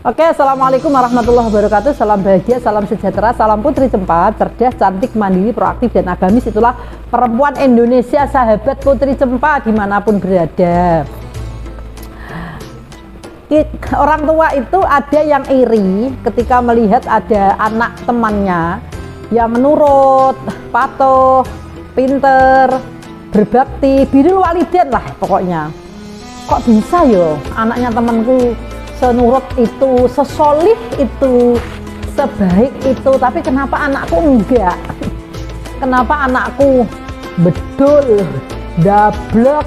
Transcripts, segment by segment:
Oke, assalamualaikum warahmatullahi wabarakatuh. Salam bahagia, salam sejahtera, salam putri Cempa, cerdas, cantik, mandiri, proaktif, dan agamis. Itulah perempuan Indonesia, sahabat putri Cempa dimanapun berada. Orang tua itu ada yang iri ketika melihat ada anak temannya yang menurut, patuh, pinter, berbakti, birrul walidain lah pokoknya. Kok bisa yo anaknya temanku senurut itu, sesolih itu, sebaik itu, tapi kenapa anakku enggak? Kenapa anakku bedul, dablek,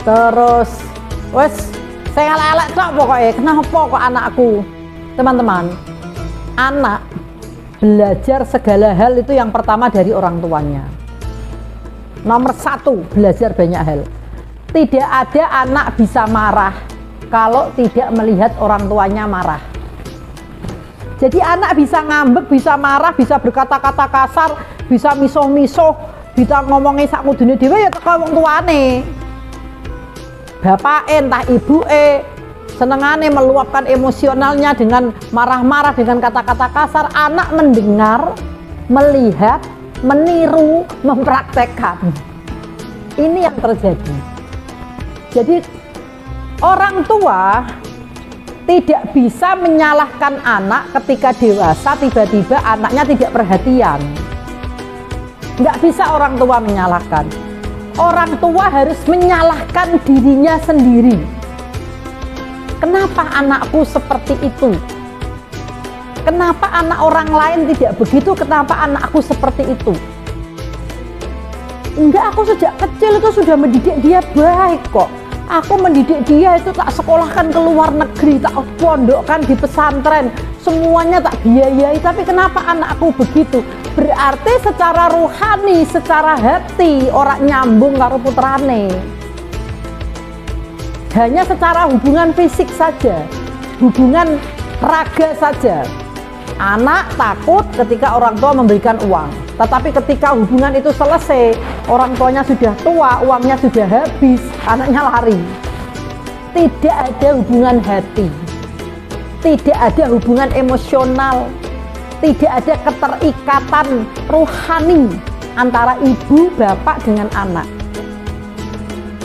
terus wes saya elek tok pokoknya. Kenapa kok anakku? Teman-teman, anak belajar segala hal itu yang pertama dari orang tuanya. Nomor satu, belajar banyak hal. Tidak ada anak bisa marah kalau tidak melihat orang tuanya marah. Jadi anak bisa ngambek, bisa marah, bisa berkata-kata kasar, bisa misoh-misoh, bisa ngomongin sak kudune dhewe ya teko wong tuane. Bapake entah ibuke senengane meluapkan emosionalnya dengan marah-marah, dengan kata-kata kasar. Anak mendengar, melihat, meniru, mempraktekkan. Ini yang terjadi. Jadi orang tua tidak bisa menyalahkan anak ketika dewasa tiba-tiba anaknya tidak perhatian. Nggak bisa orang tua menyalahkan. Orang tua harus menyalahkan dirinya sendiri. Kenapa anakku seperti itu? Kenapa anak orang lain tidak begitu? Kenapa anakku seperti itu? Enggak, aku sejak kecil itu sudah mendidik dia baik kok. Aku mendidik dia itu tak sekolahkan ke luar negeri, tak pondokkan di pesantren, semuanya tak biayai. Tapi kenapa anakku begitu? Berarti secara rohani, secara hati orang nyambung karo putrane. Hanya secara hubungan fisik saja, hubungan raga saja. Anak takut ketika orang tua memberikan uang, tetapi ketika hubungan itu selesai, orang tuanya sudah tua, uangnya sudah habis, anaknya lari. Tidak ada hubungan hati, tidak ada hubungan emosional, tidak ada keterikatan rohani antara ibu bapak dengan anak.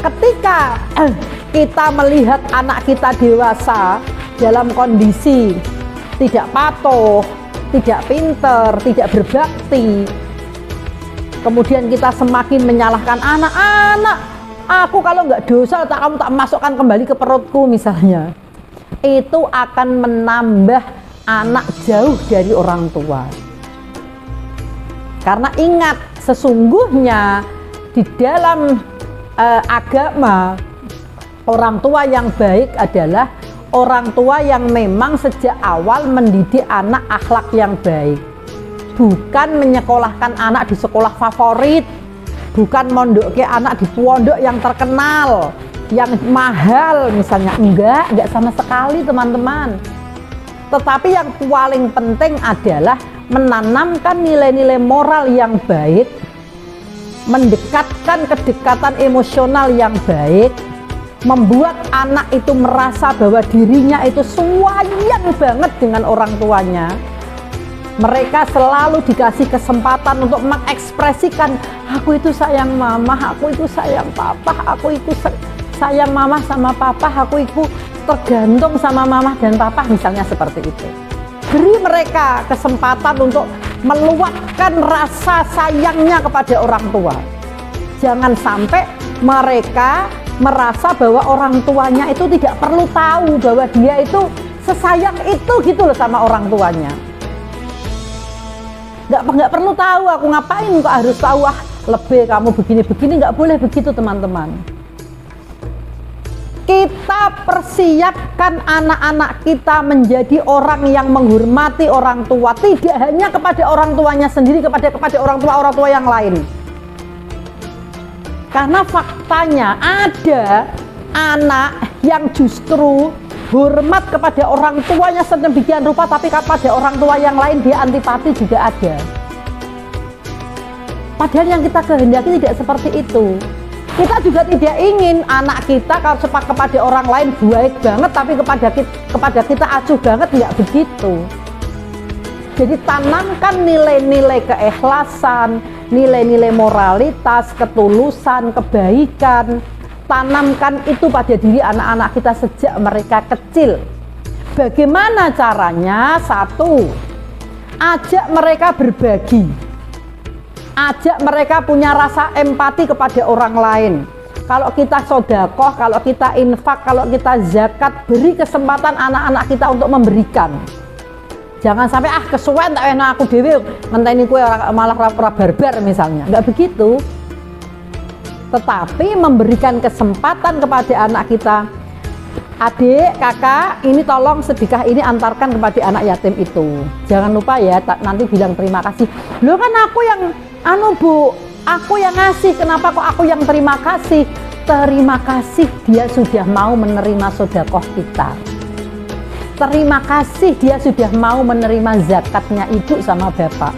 Ketika kita melihat anak kita dewasa dalam kondisi tidak patuh, tidak pinter, tidak berbakti, kemudian kita semakin menyalahkan anak-anak. Aku kalau nggak dosa, kamu tak masukkan kembali ke perutku misalnya. Itu akan menambah anak jauh dari orang tua. Karena ingat, sesungguhnya di dalam agama, orang tua yang baik adalah orang tua yang memang sejak awal mendidik anak akhlak yang baik. Bukan menyekolahkan anak di sekolah favorit, bukan mondok ke anak di pondok yang terkenal, yang mahal misalnya. Enggak sama sekali teman-teman. Tetapi yang paling penting adalah menanamkan nilai-nilai moral yang baik, mendekatkan kedekatan emosional yang baik, membuat anak itu merasa bahwa dirinya itu suwayan banget dengan orang tuanya. Mereka selalu dikasih kesempatan untuk mengekspresikan, aku itu sayang mama, aku itu sayang papa, aku itu sayang mama sama papa, aku itu tergantung sama mama dan papa, misalnya seperti itu. Beri mereka kesempatan untuk meluapkan rasa sayangnya kepada orang tua. Jangan sampai mereka merasa bahwa orang tuanya itu tidak perlu tahu bahwa dia itu sesayang itu gitu loh sama orang tuanya. Nggak perlu tahu, aku ngapain kok harus tahu, lebih kamu begini-begini. Nggak boleh begitu teman-teman. Kita persiapkan anak-anak kita menjadi orang yang menghormati orang tua, tidak hanya kepada orang tuanya sendiri, kepada orang tua yang lain. Karena faktanya ada anak yang justru hormat kepada orang tuanya sedemikian rupa, tapi kepada orang tua yang lain dia antipati juga ada. Padahal yang kita kehendaki tidak seperti itu. Kita juga tidak ingin anak kita kalau kepada orang lain baik banget, tapi kepada kita acuh banget, nggak begitu. Jadi tanamkan nilai-nilai keikhlasan, nilai-nilai moralitas, ketulusan, kebaikan. Tanamkan itu pada diri anak-anak kita sejak mereka kecil. Bagaimana caranya? Satu, ajak mereka berbagi. Ajak mereka punya rasa empati kepada orang lain. Kalau kita sedekah, kalau kita infak, kalau kita zakat, beri kesempatan anak-anak kita untuk memberikan. Jangan sampai kesuwen tak enak aku dewe ngenteni kue malah ora barbar misalnya. Enggak begitu. Tetapi memberikan kesempatan kepada anak kita. Adik, kakak, ini tolong sedekah ini antarkan kepada anak yatim itu. Jangan lupa ya, nanti bilang terima kasih. Loh kan aku yang Bu, aku yang ngasih, kenapa kok aku yang terima kasih? Terima kasih dia sudah mau menerima sedekah kita. Terima kasih dia sudah mau menerima zakatnya ibu sama bapak.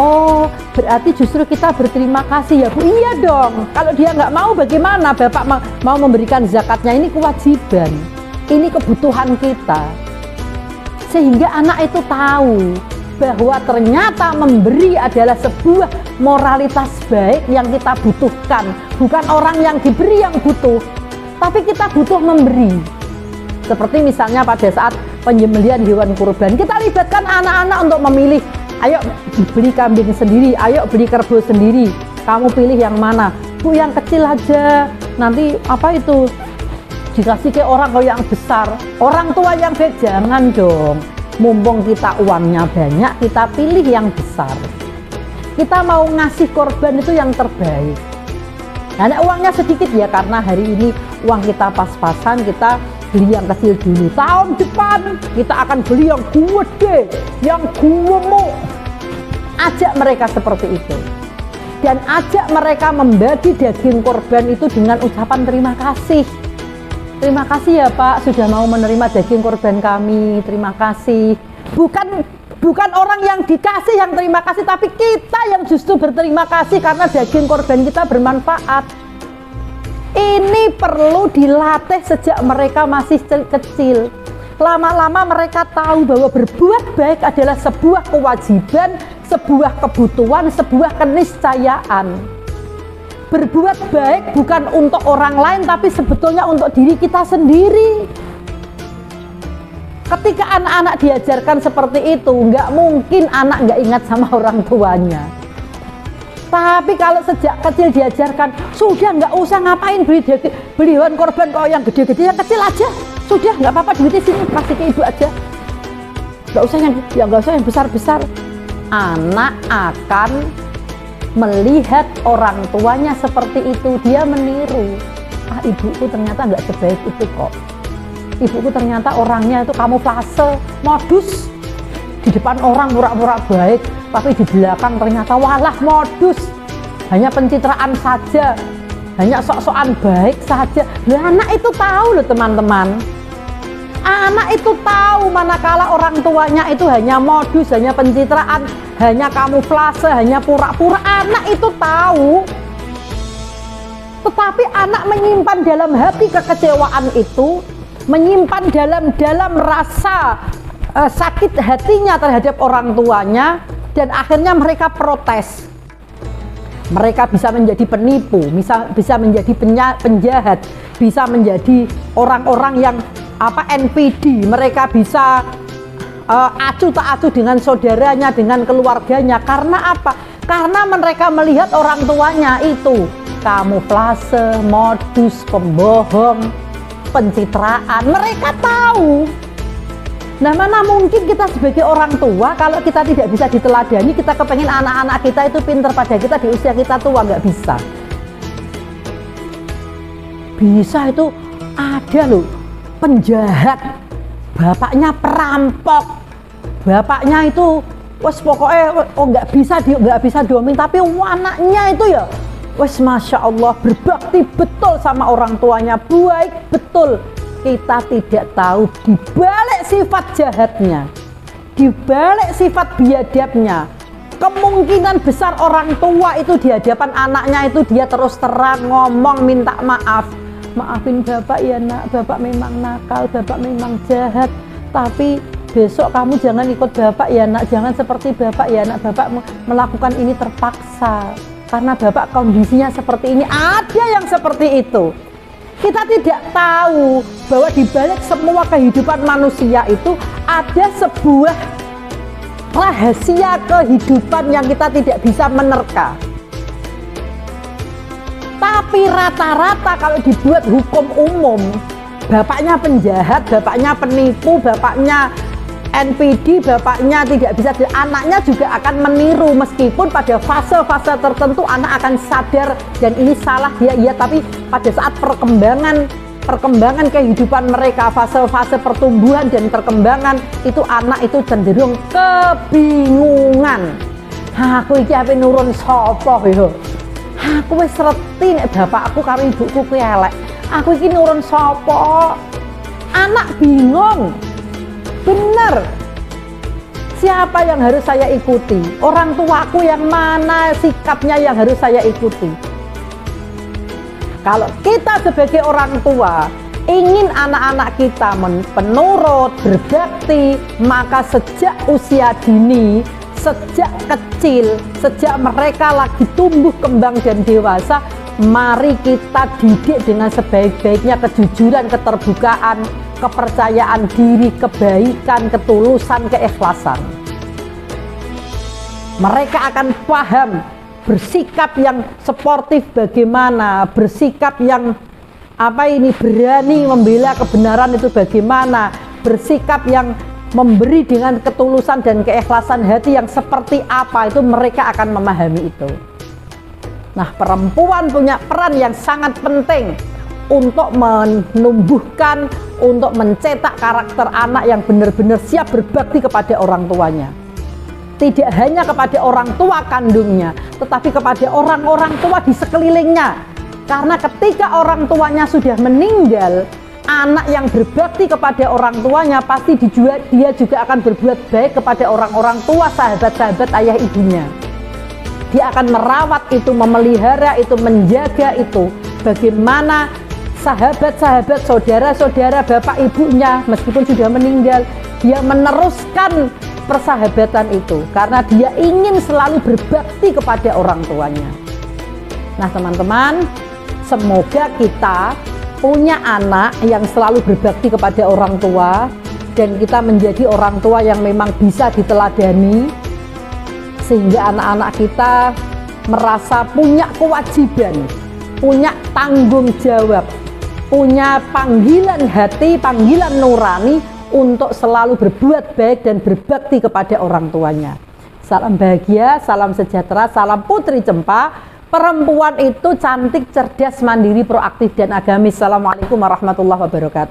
Oh, berarti justru kita berterima kasih ya Bu. Iya dong, kalau dia nggak mau bagaimana? Bapak mau memberikan zakatnya, ini kewajiban, ini kebutuhan kita. Sehingga anak itu tahu bahwa ternyata memberi adalah sebuah moralitas baik yang kita butuhkan. Bukan orang yang diberi yang butuh, tapi kita butuh memberi. Seperti misalnya pada saat penyembelihan hewan kurban, kita libatkan anak-anak untuk memilih, ayo beli kambing sendiri, ayo beli kerbau sendiri, kamu pilih yang mana? Bu, yang kecil aja, nanti apa itu dikasih ke orang kalau yang besar. Orang tua yang baik jangan dong, mumpung kita uangnya banyak, kita pilih yang besar. Kita mau ngasih korban itu yang terbaik. Nah, uangnya sedikit ya, karena hari ini uang kita pas-pasan, kita beli yang kecil dulu. Tahun depan kita akan beli yang gede, yang gemuk. Ajak mereka seperti itu. Dan ajak mereka membagi daging korban itu dengan ucapan terima kasih. Terima kasih ya Pak, sudah mau menerima daging korban kami. Terima kasih. Bukan orang yang dikasih yang terima kasih, tapi kita yang justru berterima kasih karena daging korban kita bermanfaat. Ini perlu dilatih sejak mereka masih kecil. Lama-lama mereka tahu bahwa berbuat baik adalah sebuah kewajiban, sebuah kebutuhan, sebuah keniscayaan. Berbuat baik bukan untuk orang lain, tapi sebetulnya untuk diri kita sendiri. Ketika anak-anak diajarkan seperti itu, nggak mungkin anak nggak ingat sama orang tuanya. Tapi kalau sejak kecil diajarkan, sudah nggak usah ngapain beli hewan korban, kalau yang gede-gede, yang kecil aja, sudah nggak apa-apa, duitnya sini kasih ke ibu aja, nggak usah yang besar-besar. Anak akan melihat orang tuanya seperti itu, dia meniru. Ibuku ternyata nggak sebaik itu kok. Ibuku ternyata orangnya itu kamuflase, modus. Di depan orang pura-pura baik, tapi di belakang ternyata walah modus. Hanya pencitraan saja, hanya sok-sokan baik saja. Anak itu tahu loh teman-teman. Anak itu tahu manakala orang tuanya itu hanya modus, hanya pencitraan, hanya kamuflase, hanya pura-pura. Anak itu tahu. Tetapi anak menyimpan dalam hati kekecewaan itu, menyimpan dalam rasa sakit hatinya terhadap orang tuanya, dan akhirnya mereka protes. Mereka bisa menjadi penipu, bisa menjadi penjahat, bisa menjadi orang-orang yang NPD. Mereka bisa acuh tak acuh dengan saudaranya, dengan keluarganya. Karena apa? Karena mereka melihat orang tuanya itu kamuflase, modus, pembohong, pencitraan. Mereka tahu. Nah, mana mungkin kita sebagai orang tua, kalau kita tidak bisa diteladani, kita kepengen anak-anak kita itu pinter pada kita di usia kita tua, nggak bisa. Bisa itu ada loh, penjahat, bapaknya perampok, bapaknya itu wes pokoknya nggak bisa diomelin, tapi anaknya itu ya wes masya Allah berbakti betul sama orang tuanya, baik betul. Kita tidak tahu dibalik sifat jahatnya, dibalik sifat biadabnya, kemungkinan besar orang tua itu di hadapan anaknya itu dia terus terang ngomong minta maaf. Maafin bapak ya nak, bapak memang nakal, bapak memang jahat, tapi besok kamu jangan ikut bapak ya nak, jangan seperti bapak ya nak, bapak melakukan ini terpaksa karena bapak kondisinya seperti ini. Ada yang seperti itu. Kita tidak tahu bahwa di balik semua kehidupan manusia itu ada sebuah rahasia kehidupan yang kita tidak bisa menerka. Tapi rata-rata kalau dibuat hukum umum, bapaknya penjahat, bapaknya penipu, bapaknya NPD, bapaknya tidak bisa, anaknya juga akan meniru, meskipun pada fase-fase tertentu anak akan sadar dan ini salah dia, iya, tapi pada saat perkembangan kehidupan mereka, fase-fase pertumbuhan dan perkembangan itu anak itu cenderung kebingungan. Aku iki ape nurun sapa yo? Aku wis reti nek bapakku karo ibuku kuwi elek. Aku iki nurun sapa? Anak bingung. Bener. Siapa yang harus saya ikuti? Orang tuaku yang mana sikapnya yang harus saya ikuti? Kalau kita sebagai orang tua ingin anak-anak kita penurut, berbakti, maka sejak usia dini, sejak kecil, sejak mereka lagi tumbuh kembang dan dewasa, mari kita didik dengan sebaik-baiknya kejujuran, keterbukaan, kepercayaan diri, kebaikan, ketulusan, keikhlasan. Mereka akan paham bersikap yang sportif bagaimana, bersikap yang berani membela kebenaran itu bagaimana, bersikap yang memberi dengan ketulusan dan keikhlasan hati yang seperti apa, itu mereka akan memahami itu. Nah, perempuan punya peran yang sangat penting untuk menumbuhkan, untuk mencetak karakter anak yang benar-benar siap berbakti kepada orang tuanya. Tidak hanya kepada orang tua kandungnya, tetapi kepada orang-orang tua di sekelilingnya. Karena ketika orang tuanya sudah meninggal, anak yang berbakti kepada orang tuanya pasti dia juga akan berbuat baik kepada orang-orang tua, sahabat-sahabat ayah ibunya. Dia akan merawat itu, memelihara itu, menjaga itu. Bagaimana sahabat-sahabat, saudara-saudara, bapak ibunya meskipun sudah meninggal, dia meneruskan persahabatan itu karena dia ingin selalu berbakti kepada orang tuanya. Nah teman-teman, semoga kita punya anak yang selalu berbakti kepada orang tua dan kita menjadi orang tua yang memang bisa diteladani, sehingga anak-anak kita merasa punya kewajiban, punya tanggung jawab, punya panggilan hati, panggilan nurani untuk selalu berbuat baik dan berbakti kepada orang tuanya. Salam bahagia, salam sejahtera, salam Putri Cempa. Perempuan itu cantik, cerdas, mandiri, proaktif, dan agamis. Assalamualaikum warahmatullahi wabarakatuh.